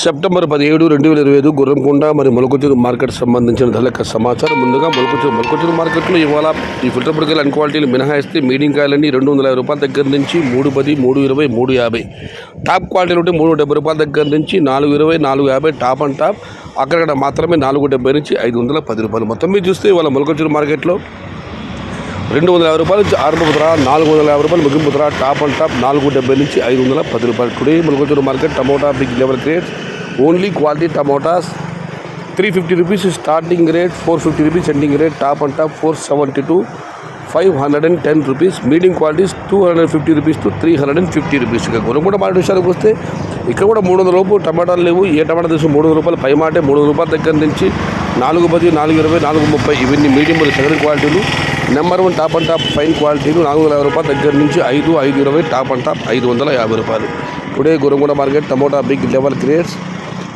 September 17, 2025 Gurramkonda మరియు మొలకొచ్చూరు market సంబంధించిన ధరల సమాచారం. ముందుగా మొలకొచ్చూరు మార్కెట్లో ఇవాళ ఈ ఫిల్టర్ పొడికాయలు అన్ని క్వాలిటీలు మినహాయిస్తే మీడియం కాయలన్నీ 250 రూపాయల దగ్గర నుంచి 310, 320, 350. టాప్ క్వాలిటీలు ఉంటే 370 రూపాయల దగ్గర నుంచి 420, 450 టాప్ అండ్ టాప్. అక్కడక్కడ మాత్రమే 470 నుంచి 510 రూపాయలు. మొత్తం మీద చూస్తే ఇవాళ మొలకొచ్చూరు మార్కెట్లో 250 రూపాయల నుంచి 600 ధర, 450 రూపాయలు ముగింపు ధర. టాప్ అండ్ టాప్ 470 నుంచి 510 రూపాయలు. టుడే మొలకొచ్చూరు market tomato big level grades only quality tomatoes 350 rupees starting rate, 450 rupees ending rate. Top and top 472, 510 rupees. Medium qualities 250 rupees to 350 rupees. ఇక గురంకొండ మార్కెట్ విషయానికి వస్తే ఇక్కడ కూడా 300 లోపు టమాటాలు లేవు. ఏ టమాటా తీసుకు 300 రూపాయలు పై మాటే. 300 రూపాయల దగ్గర నుంచి 410, 420, 430 ఇవన్నీ మీడియం సెకండ్ క్వాలిటీలు. Number 1 top and top fine క్వాలిటీలు 450 రూపాయల దగ్గర నుంచి 520 టాప్ అండ్ టాప్ 550 రూపాయలు. Today Gurramkonda market tomato big level grades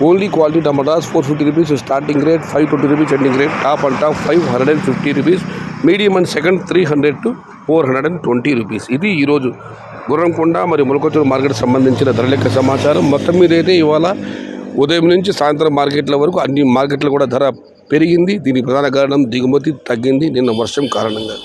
only quality tomatoes 450 rupees starting rate, 520 rupees ending rate. Top and top 550 rupees. Medium and second 300 to 420 rupees. ఇది ఈరోజు గుర్రంకొండ మరియు మొలకొచ్చూరు market సంబంధించిన ధరల సమాచారం. మొత్తం మీద అయితే ఇవాళ ఉదయం నుంచి సాయంత్రం మార్కెట్ల వరకు అన్ని మార్కెట్లు కూడా ధర పెరిగింది. దీనికి ప్రధాన కారణం దిగుమతి తగ్గింది నిన్న వర్షం కారణంగా.